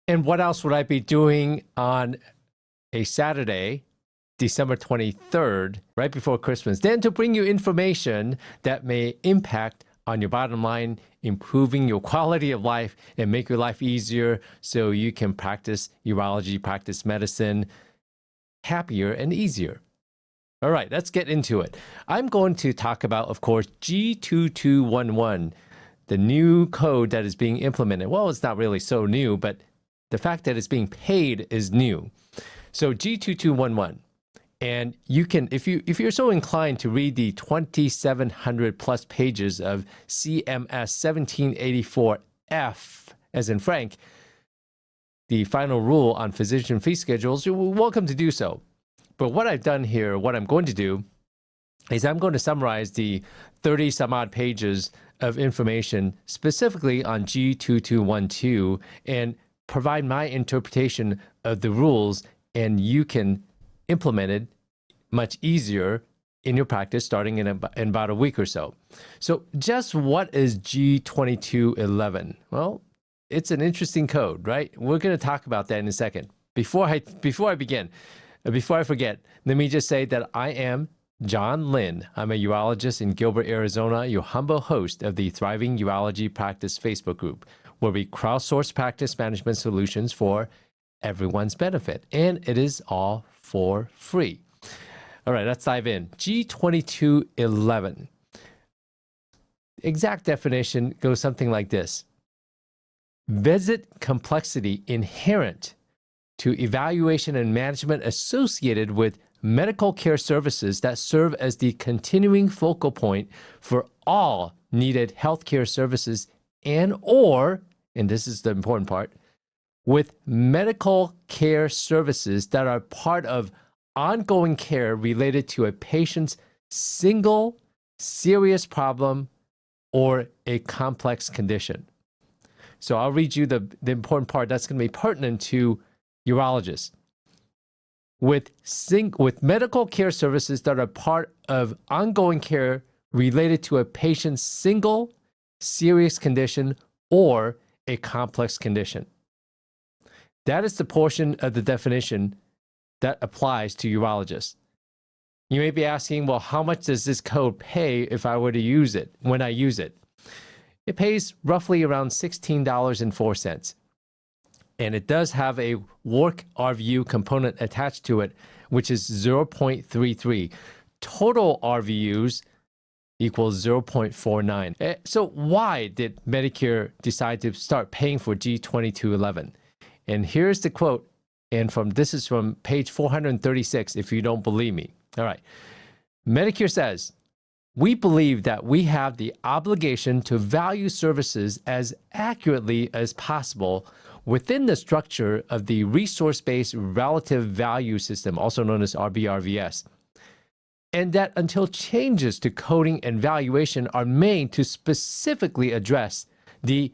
And what else would I be doing on a Saturday, December 23rd, right before Christmas, than to bring you information that may impact on your bottom line, improving your quality of life and make your life easier so you can practice urology, practice medicine happier and easier. All right, let's get into it. I'm going to talk about, of course, G2211, the new code that is being implemented. Well, it's not really so new, but the fact that it's being paid is new. So G2211. And you can, if you're so inclined to read the 2,700 plus pages of CMS 1784F, as in Frank, the final rule on physician fee schedules, you're welcome to do so. But what I've done here, what I'm going to do, is I'm going to summarize the 30 some odd pages of information specifically on G2212 and provide my interpretation of the rules, and you can implement it much easier in your practice starting in about a week or so. So just what is G2211? Well, it's an interesting code, right? We're going to talk about that in a second. Before I begin, before I forget, let me just say that I am John Lin. I'm a urologist in Gilbert, Arizona, your humble host of the Thriving Urology Practice Facebook group, where we crowdsource practice management solutions for everyone's benefit, and it is all for free. All right, let's dive in. G2211. Exact definition goes something like this. Visit complexity inherent to evaluation and management associated with medical care services that serve as the continuing focal point for all needed healthcare services and this is the important part, with medical care services that are part of ongoing care related to a patient's single serious problem or a complex condition. So I'll read you the important part that's going to be pertinent to urologists. With medical care services that are part of ongoing care related to a patient's single serious condition or a complex condition. That is the portion of the definition that applies to urologists. You may be asking, well, how much does this code pay if I were to use it, when I use it? It pays roughly around $16.04. And it does have a work RVU component attached to it, which is 0.33. Total RVUs equals 0.49. So why did Medicare decide to start paying for G2211? And here's the quote, and this is from page 436, if you don't believe me. All right. Medicare says, we believe that we have the obligation to value services as accurately as possible within the structure of the resource-based relative value system, also known as RBRVS, and that until changes to coding and valuation are made to specifically address the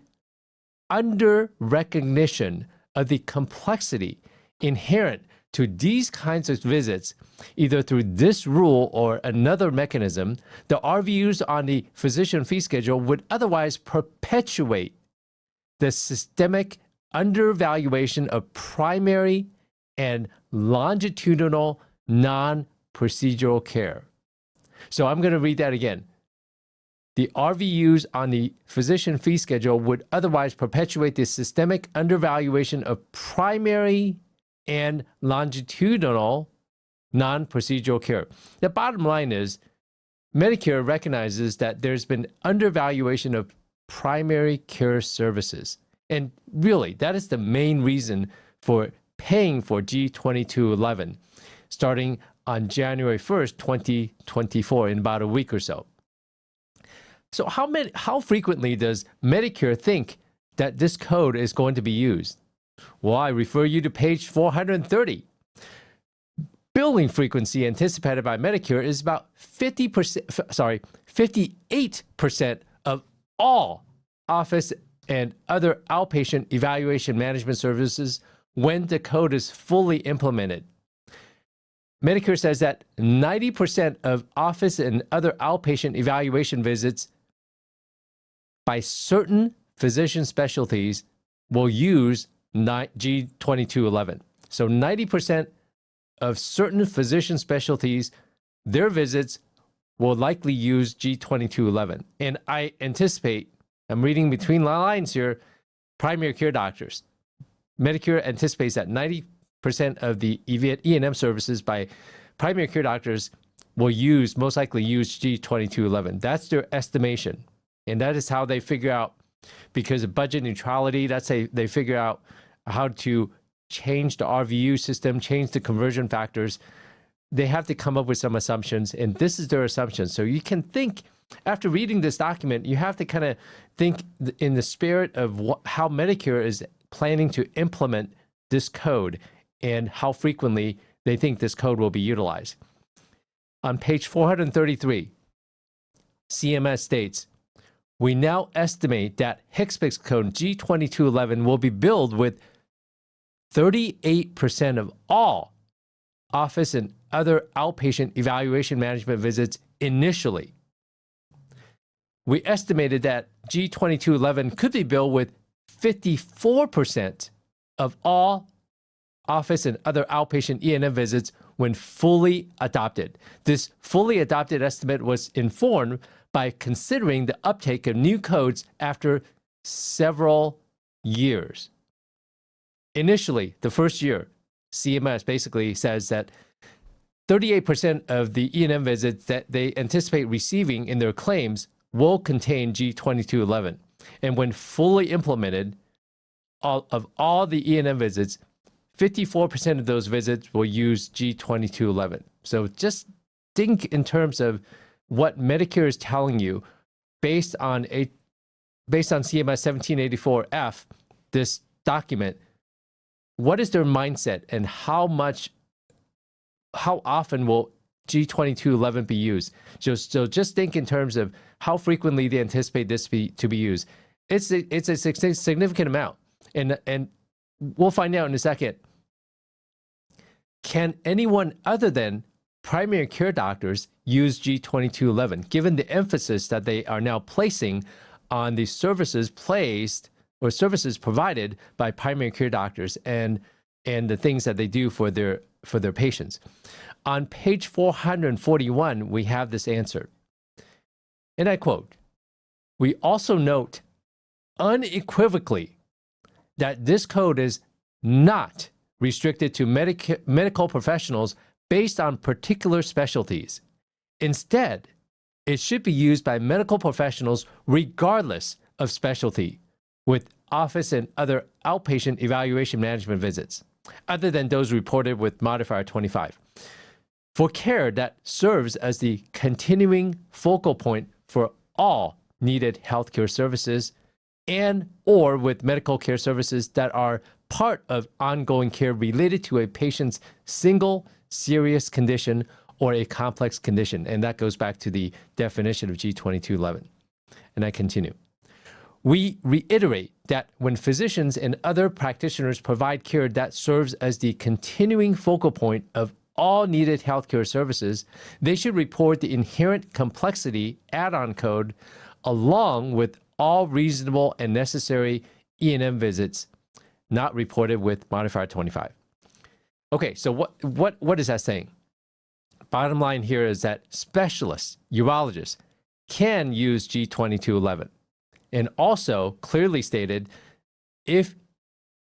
under-recognition of the complexity inherent to these kinds of visits, either through this rule or another mechanism, the RVUs on the physician fee schedule would otherwise perpetuate the systemic undervaluation of primary and longitudinal non-procedural care. So I'm going to read that again. The RVUs on the physician fee schedule would otherwise perpetuate the systemic undervaluation of primary and longitudinal non-procedural care. The bottom line is Medicare recognizes that there's been undervaluation of primary care services. And really, that is the main reason for paying for G2211, starting on January 1st, 2024, in about a week or so. So how frequently does Medicare think that this code is going to be used? Well, I refer you to page 430. Billing frequency anticipated by Medicare is about 58% of all office and other outpatient evaluation management services when the code is fully implemented. Medicare says that 90% of office and other outpatient evaluation visits by certain physician specialties will use G2211. So 90% of certain physician specialties, their visits will likely use G2211. And I anticipate, I'm reading between the lines here, primary care doctors. Medicare anticipates that 90% of the E&M services by primary care doctors will most likely use G2211. That's their estimation. And that is how they figure out, because of budget neutrality, that's how they figure out how to change the RVU system, change the conversion factors. They have to come up with some assumptions, and this is their assumption. So you can think, after reading this document, you have to kind of think in the spirit of how Medicare is planning to implement this code and how frequently they think this code will be utilized. On page 433, CMS states, we now estimate that HCPCS code G2211 will be billed with 38% of all office and other outpatient evaluation management visits initially. We estimated that G2211 could be billed with 54% of all office and other outpatient E&M visits when fully adopted. This fully adopted estimate was informed by considering the uptake of new codes after several years. Initially, the first year, CMS basically says that 38% of the E&M visits that they anticipate receiving in their claims will contain G2211. And when fully implemented, of all the E&M visits, 54% of those visits will use G2211. So just think in terms of what Medicare is telling you based on CMS 1784F, this document. What is their mindset, and how often will G2211 be used? So just think in terms of how frequently they anticipate this to be used. It's a significant amount, and we'll find out in a second. Can anyone other than primary care doctors use G2211, given the emphasis that they are now placing on the services provided by primary care doctors and the things that they do for their patients? On page 441, we have this answer. And I quote, we also note unequivocally that this code is not restricted to medical professionals based on particular specialties. Instead, it should be used by medical professionals regardless of specialty, with office and other outpatient evaluation management visits, other than those reported with modifier 25, for care that serves as the continuing focal point for all needed healthcare services and or with medical care services that are part of ongoing care related to a patient's single serious condition or a complex condition. And that goes back to the definition of G2211. And I continue. We reiterate that when physicians and other practitioners provide care that serves as the continuing focal point of all needed healthcare services, they should report the inherent complexity add-on code along with all reasonable and necessary E&M visits not reported with modifier 25. Okay, so what is that saying? Bottom line here is that specialists, urologists, can use G2211. And also clearly stated, if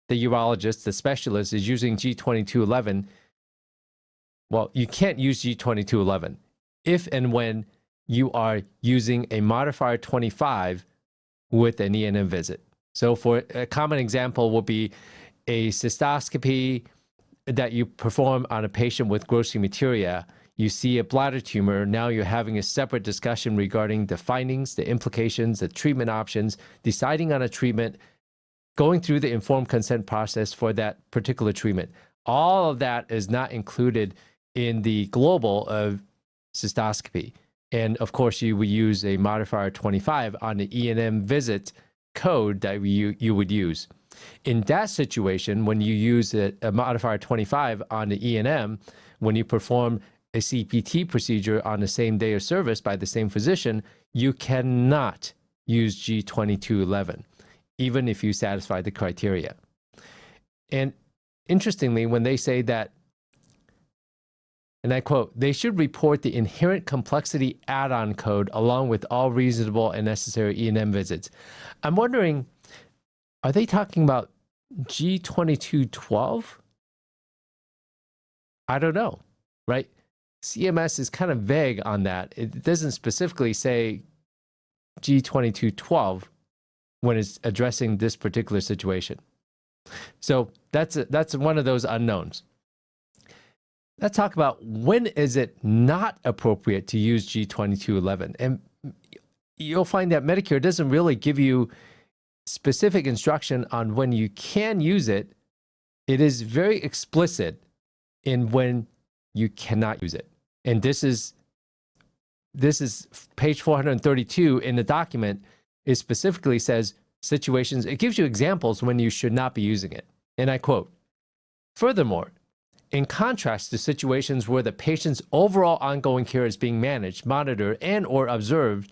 the urologist, the specialist, is using G2211, well, you can't use G2211 if and when you are using a modifier 25 with an E&M visit. So for a common example will be a cystoscopy that you perform on a patient with gross hematuria. You see a bladder tumor. Now you're having a separate discussion regarding the findings, the implications, the treatment options, deciding on a treatment, going through the informed consent process for that particular treatment. All of that is not included in the global of cystoscopy. And of course, you would use a modifier 25 on the E&M visit code that you would use. In that situation, when you use a modifier 25 on the E&M, when you perform a CPT procedure on the same day of service by the same physician, you cannot use G2211, even if you satisfy the criteria. And interestingly, when they say that, and I quote, they should report the inherent complexity add-on code along with all reasonable and necessary E&M visits. I'm wondering, are they talking about G2212? I don't know, right? CMS is kind of vague on that. It doesn't specifically say G2212 when it's addressing this particular situation. So that's one of those unknowns. Let's talk about when is it not appropriate to use G2211. And you'll find that Medicare doesn't really give you specific instruction on when you can use it. It is very explicit in when you cannot use it. And this is page 432 in the document. It specifically says situations, it gives you examples when you should not be using it. And I quote, furthermore, in contrast to situations where the patient's overall ongoing care is being managed, monitored, and or observed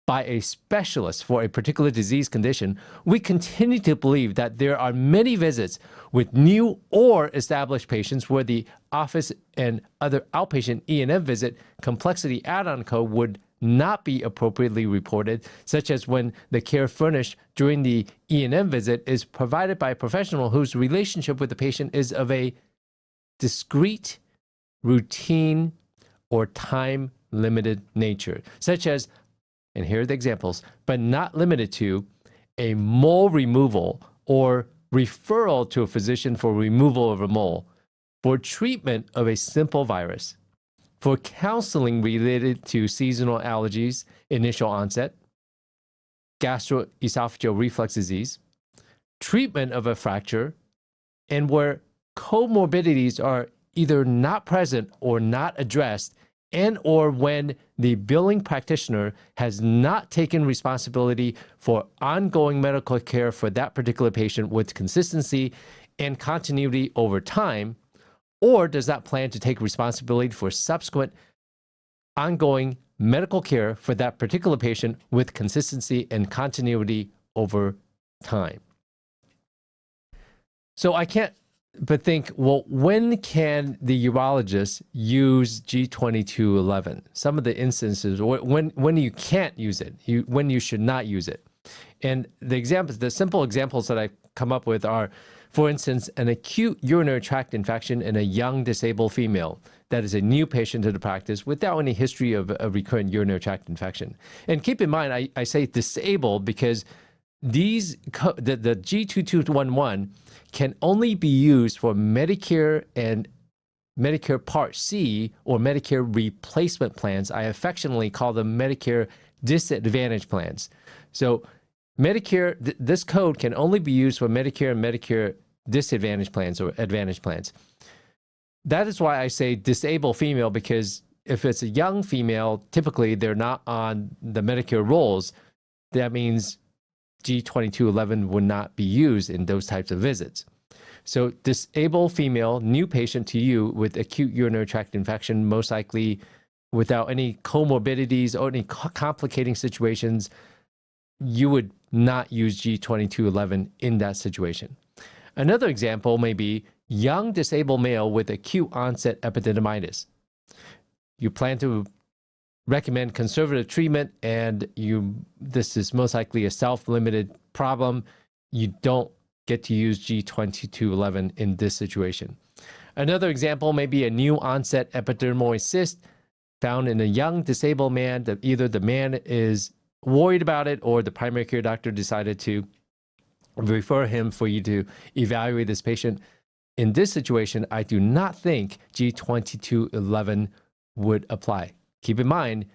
by a specialist for a particular disease condition, we continue to believe that there are many visits with new or established patients where the office and other outpatient E&M visit complexity add-on code would not be appropriately reported, such as when the care furnished during the E&M visit is provided by a professional whose relationship with the patient is of a discrete, routine, or time-limited nature, such as, and here are the examples, but not limited to, a mole removal or referral to a physician for removal of a mole, for treatment of a simple virus, for counseling related to seasonal allergies, initial onset, gastroesophageal reflux disease, treatment of a fracture, and where comorbidities are either not present or not addressed, and or when the billing practitioner has not taken responsibility for ongoing medical care for that particular patient with consistency and continuity over time, or does not plan to take responsibility for subsequent ongoing medical care for that particular patient with consistency and continuity over time. So I can't but think, well, when can the urologist use G2211? Some of the instances when you can't use it, when you should not use it. And the simple examples that I come up with are, for instance, an acute urinary tract infection in a young disabled female that is a new patient to the practice without any history of a recurrent urinary tract infection. And keep in mind, I say disabled because the G2211 can only be used for Medicare and Medicare Part C or Medicare replacement plans. I affectionately call them Medicare disadvantage plans. So Medicare, this code can only be used for Medicare and Medicare disadvantage plans or advantage plans. That is why I say disabled female, because if it's a young female, typically they're not on the Medicare rolls. That means G2211 would not be used in those types of visits. So disabled female, new patient to you with acute urinary tract infection, most likely without any comorbidities or any complicating situations, you would not use G2211 in that situation. Another example may be young disabled male with acute onset epididymitis. You plan to recommend conservative treatment, and this is most likely a self-limited problem. You don't get to use G2211 in this situation. Another example may be a new onset epidermoid cyst found in a young disabled man that either the man is worried about it or the primary care doctor decided to refer him for you to evaluate this patient. In this situation, I do not think G2211 would apply. Keep in mind,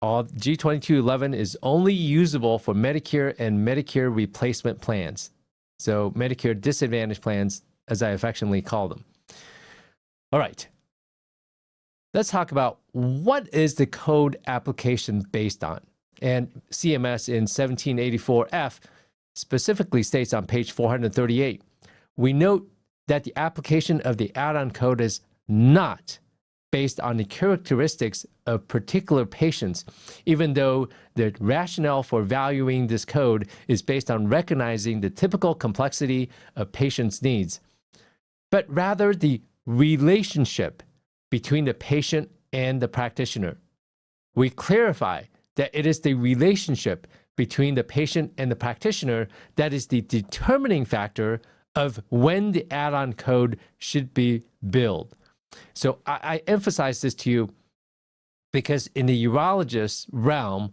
all G2211 is only usable for Medicare and Medicare replacement plans. So Medicare disadvantage plans, as I affectionately call them. All right. Let's talk about what is the code application based on. And CMS in 1784F specifically states on page 438, we note that the application of the add-on code is not based on the characteristics of particular patients, even though the rationale for valuing this code is based on recognizing the typical complexity of patients' needs. but rather the relationship between the patient and the practitioner. We clarify that it is the relationship between the patient and the practitioner that is the determining factor of when the add-on code should be billed. So I emphasize this to you because in the urologist realm,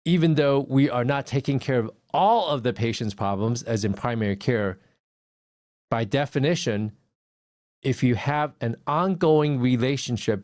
even though we are not taking care of all of the patient's problems, as in primary care, by definition, if you have an ongoing relationship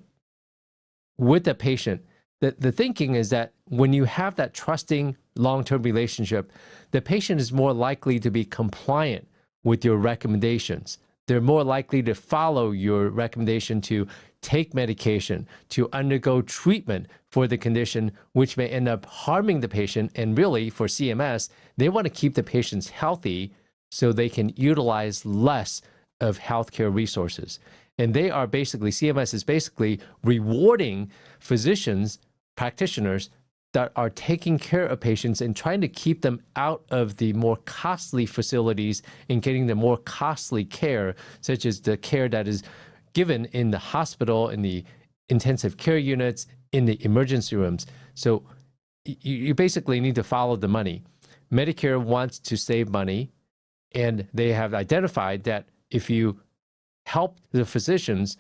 with the patient, the thinking is that when you have that trusting long-term relationship, the patient is more likely to be compliant with your recommendations. They're more likely to follow your recommendation to take medication, to undergo treatment for the condition, which may end up harming the patient. And really, for CMS, they want to keep the patients healthy so they can utilize less of healthcare resources. And they are basically, CMS is basically rewarding physicians, practitioners that are taking care of patients and trying to keep them out of the more costly facilities and getting the more costly care, such as the care that is given in the hospital, in the intensive care units, in the emergency rooms. So you basically need to follow the money. Medicare wants to save money, and they have identified that if you help the physicians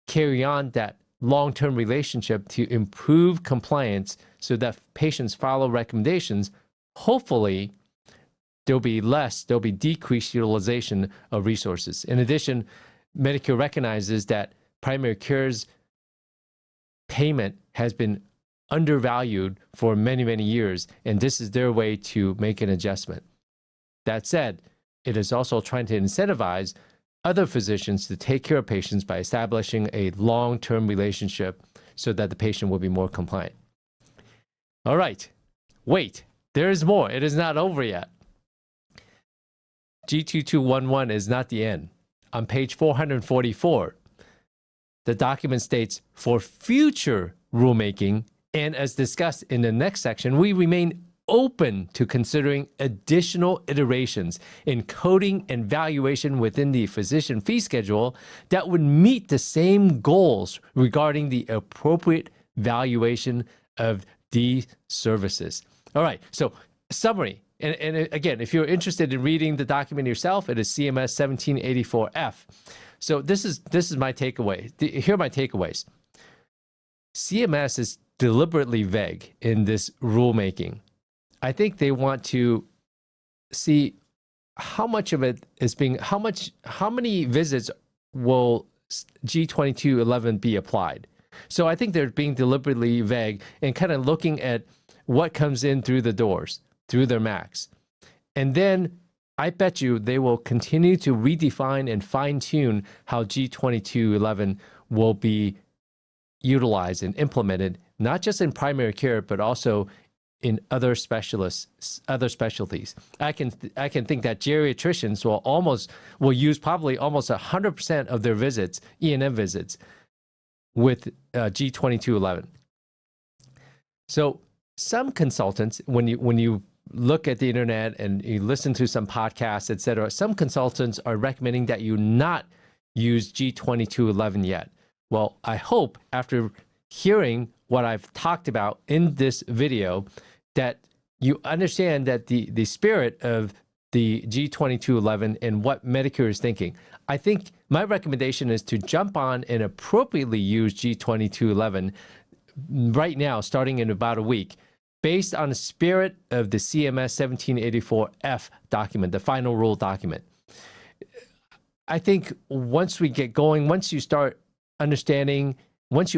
carry on that long-term relationship to improve compliance so that patients follow recommendations, hopefully there'll be decreased utilization of resources. In addition, Medicare recognizes that primary care's payment has been undervalued for many, many years, and this is their way to make an adjustment. That said, it is also trying to incentivize other physicians to take care of patients by establishing a long-term relationship so that the patient will be more compliant. All right, wait, there is more. It is not over yet. G2211 is not the end. On page 444, the document states, for future rulemaking, and as discussed in the next section, we remain open to considering additional iterations in coding and valuation within the physician fee schedule that would meet the same goals regarding the appropriate valuation of these services. All right, so summary. And again, if you're interested in reading the document yourself, it is CMS 1784F. So this is my takeaway. Here are my takeaways. CMS is deliberately vague in this rulemaking. I think they want to see how much of it is being, how many visits will G2211 be applied. So I think they're being deliberately vague and kind of looking at what comes in through the doors, through their MACs. And then I bet you they will continue to redefine and fine-tune how G2211 will be utilized and implemented, not just in primary care, but also in other specialties. I can think that geriatricians will use probably almost 100% of their visits, E&M visits, with G2211. So some consultants, when you look at the internet and you listen to some podcasts, etc., some consultants are recommending that you not use G2211 yet. Well, I hope after hearing what I've talked about in this video that you understand that the spirit of the G2211 and what Medicare is thinking. I think my recommendation is to jump on and appropriately use G2211 right now, starting in about a week, based on the spirit of the CMS 1784F document, the final rule document. I think once we get going, once you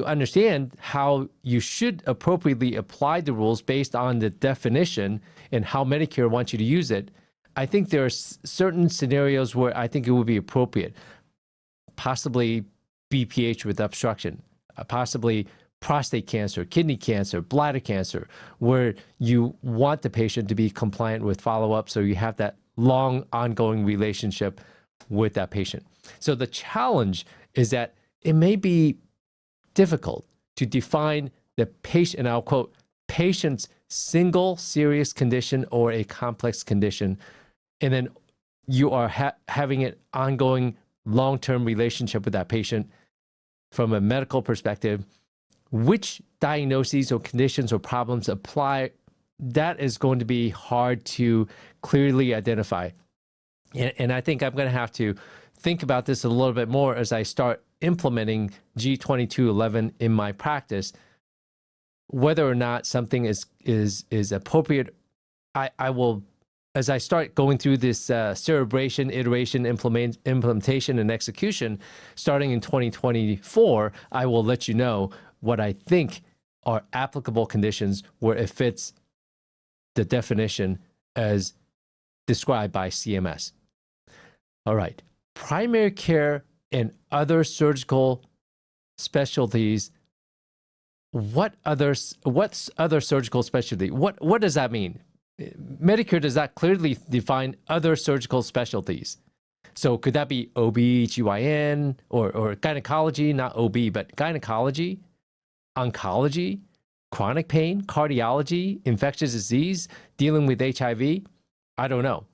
understand how you should appropriately apply the rules based on the definition and how Medicare wants you to use it, I think there are certain scenarios where I think it would be appropriate. Possibly BPH with obstruction, possibly prostate cancer, kidney cancer, bladder cancer, where you want the patient to be compliant with follow-up so you have that long ongoing relationship with that patient. So the challenge is that it may be difficult to define the patient, and I'll quote, patient's single serious condition or a complex condition, and then you are having an ongoing long-term relationship with that patient from a medical perspective, which diagnoses or conditions or problems apply, that is going to be hard to clearly identify. And I think I'm going to have to think about this a little bit more as I start implementing G2211 in my practice, whether or not something is appropriate. I will, as I start going through this cerebration, iteration, implementation, and execution, starting in 2024, I will let you know what I think are applicable conditions where it fits the definition as described by CMS. All right, primary care and other surgical specialties. What's other surgical specialty? What does that mean? Medicare does not clearly define other surgical specialties. So could that be OB/GYN or gynecology, not OB, but gynecology, oncology, chronic pain, cardiology, infectious disease, dealing with HIV? I don't know.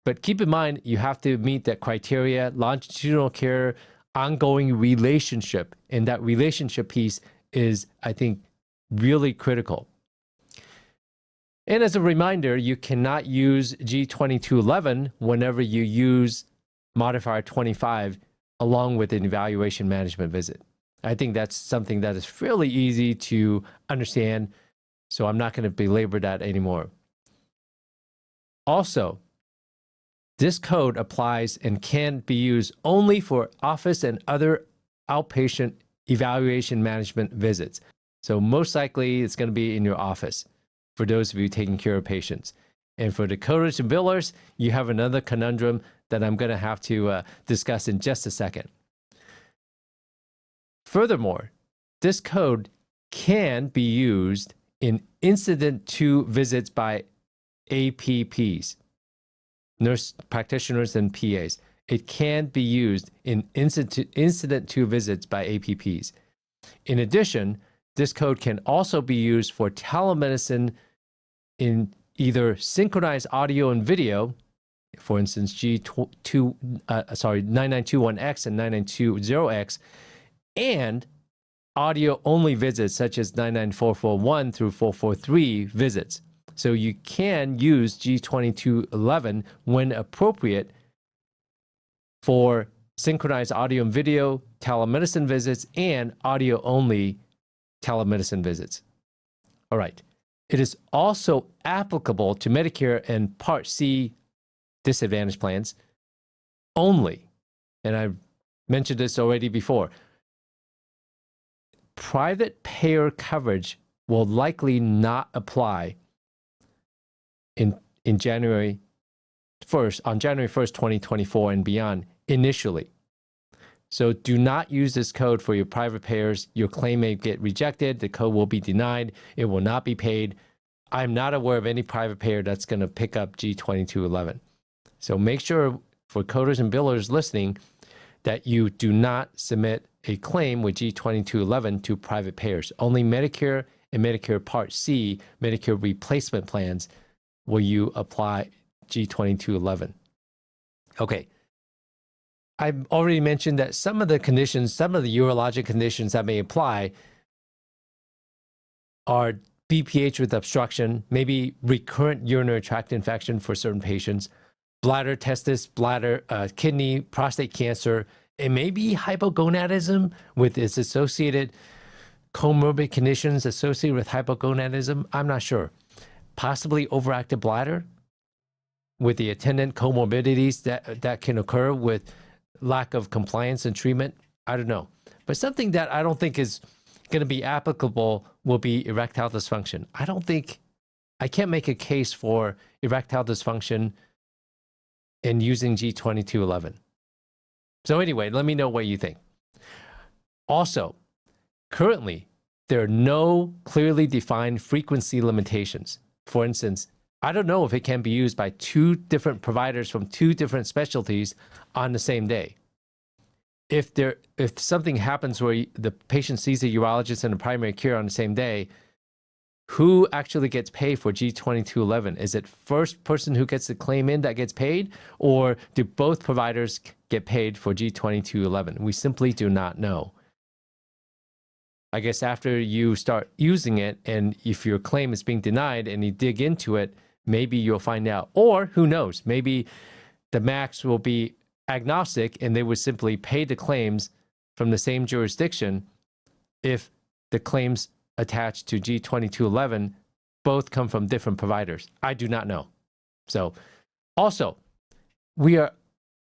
But keep in mind, you have to meet that criteria, longitudinal care, ongoing relationship. And that relationship piece is, I think, really critical. And as a reminder, you cannot use G2211 whenever you use modifier 25 along with an evaluation management visit. I think that's something that is fairly easy to understand, so I'm not going to belabor that anymore. Also, this code applies and can be used only for office and other outpatient evaluation management visits. So most likely it's going to be in your office for those of you taking care of patients. And for the coders and billers, you have another conundrum that I'm going to have to discuss in just a second. Furthermore, this code can be used in incident to visits by APPs, nurse practitioners and PAs. It can be used in incident to visits by APPs. In addition, this code can also be used for telemedicine in either synchronized audio and video, for instance, G99211X and 9920X, and audio-only visits such as 99441 through 443 visits. So you can use G2211 when appropriate for synchronized audio and video telemedicine visits and audio-only telemedicine visits. All right. It is also applicable to Medicare and Part C disadvantage plans only. And I've mentioned this already before. Private payer coverage will likely not apply on January 1st, 2024 and beyond initially. So do not use this code for your private payers. Your claim may get rejected. The code will be denied. It will not be paid. I'm not aware of any private payer that's going to pick up G2211. So make sure for coders and billers listening that you do not submit a claim with G2211 to private payers. Only Medicare and Medicare Part C, Medicare replacement plans, will you apply G2211. Okay. I've already mentioned that some of the conditions, some of the urologic conditions that may apply are BPH with obstruction, maybe recurrent urinary tract infection for certain patients, bladder, testis, bladder, kidney, prostate cancer. It may be hypogonadism with its associated comorbid conditions associated with hypogonadism. I'm not sure. Possibly overactive bladder with the attendant comorbidities that can occur with lack of compliance and treatment. I don't know. But something that I don't think is going to be applicable will be erectile dysfunction. I can't make a case for erectile dysfunction in using G2211. So anyway, let me know what you think. Also, currently, there are no clearly defined frequency limitations. For instance, I don't know if it can be used by two different providers from two different specialties on the same day. If something happens where the patient sees a urologist and a primary care on the same day, who actually gets paid for G2211? Is it first person who gets the claim in that gets paid, or do both providers get paid for G2211? We simply do not know. I guess after you start using it, and if your claim is being denied and you dig into it, maybe you'll find out. Or who knows, maybe the MACs will be agnostic and they would simply pay the claims from the same jurisdiction if the claims attached to G2211 both come from different providers. I do not know. So also, we are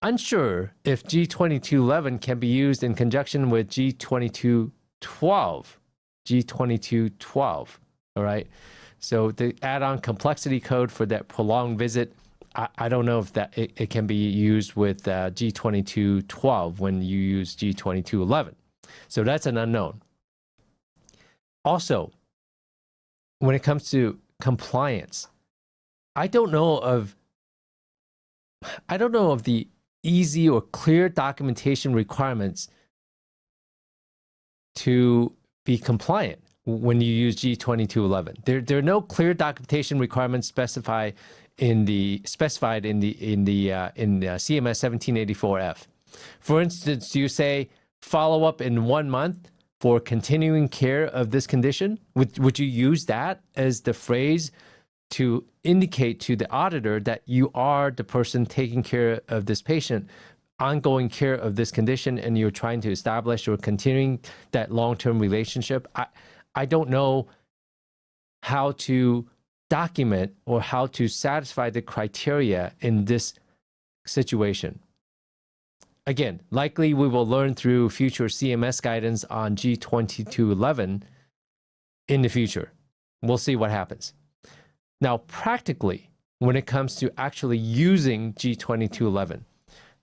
unsure if G2211 can be used in conjunction with G2212. G2212, all right? So the add-on complexity code for that prolonged visit, I don't know if that it can be used with G2212 when you use G2211. So that's an unknown. Also, when it comes to compliance, I don't know of the easy or clear documentation requirements to be compliant when you use G2211. There are no clear documentation requirements specified in the CMS 1784F. For instance, do you say follow up in 1 month for continuing care of this condition? Would you use that as the phrase to indicate to the auditor that you are the person taking care of this patient, ongoing care of this condition, and you're trying to establish or continuing that long-term relationship? I don't know how to document or how to satisfy the criteria in this situation. Again, likely we will learn through future CMS guidance on G2211 in the future. We'll see what happens. Now, practically, when it comes to actually using G2211,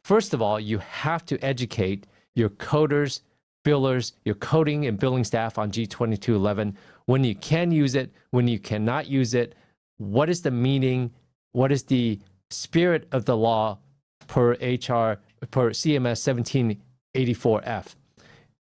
first of all, you have to educate your coders, billers, your coding and billing staff on G2211, when you can use it, when you cannot use it, what is the meaning, what is the spirit of the law per CMS 1784F.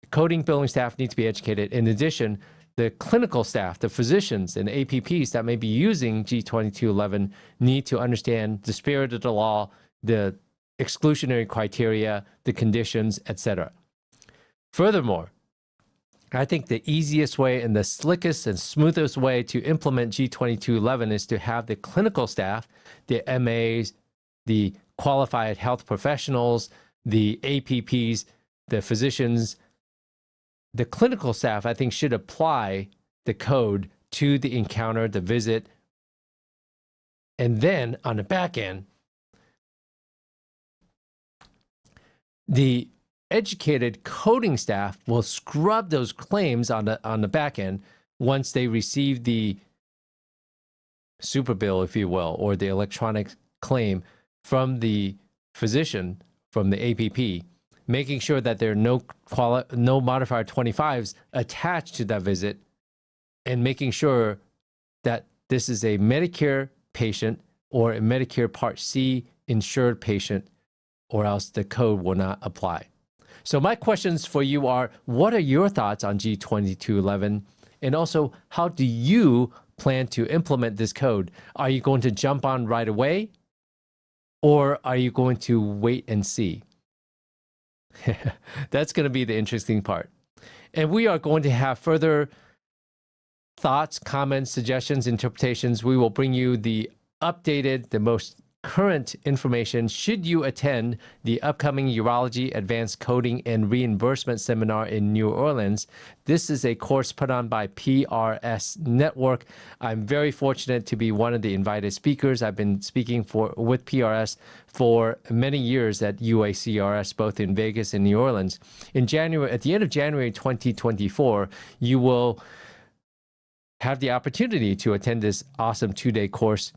Coding, billing staff need to be educated. In addition, the clinical staff, the physicians and APPs that may be using G2211 need to understand the spirit of the law, the exclusionary criteria, the conditions, etc. Furthermore, I think the easiest way and the slickest and smoothest way to implement G2211 is to have the clinical staff, the MAs, the qualified health professionals, the APPs, the physicians, the clinical staff, I think, should apply the code to the encounter, the visit. And then on the back end, the educated coding staff will scrub those claims on the back end once they receive the super bill, if you will, or the electronic claim from the physician, from the APP, making sure that there are no modifier 25s attached to that visit, and making sure that this is a Medicare patient or a Medicare Part C insured patient, or else the code will not apply. So my questions for you are, what are your thoughts on G2211? And also, how do you plan to implement this code? Are you going to jump on right away? Or are you going to wait and see? That's going to be the interesting part. And we are going to have further thoughts, comments, suggestions, interpretations. We will bring you the updated, the most current information should you attend the upcoming Urology Advanced Coding and Reimbursement Seminar in New Orleans. This is a course put on by PRS Network. I'm very fortunate to be one of the invited speakers. I've been speaking with PRS for many years at UACRS, both in Vegas and New Orleans. In January, at the end of January 2024, you will have the opportunity to attend this awesome 2-day course,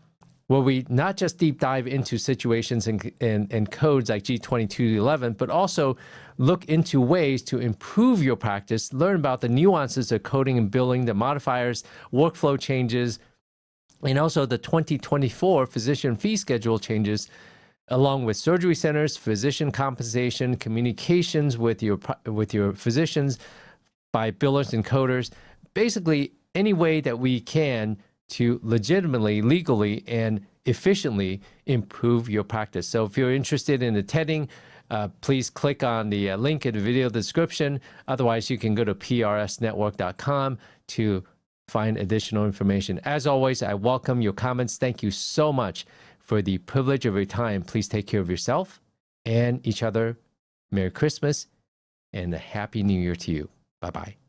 where we not just deep dive into situations and codes like G2211, but also look into ways to improve your practice, learn about the nuances of coding and billing, the modifiers, workflow changes, and also the 2024 physician fee schedule changes, along with surgery centers, physician compensation, communications with your physicians by billers and coders. Basically, any way that we can to legitimately, legally, and efficiently improve your practice. So if you're interested in attending, please click on the link in the video description. Otherwise, you can go to prsnetwork.com to find additional information. As always, I welcome your comments. Thank you so much for the privilege of your time. Please take care of yourself and each other. Merry Christmas and a Happy New Year to you. Bye-bye.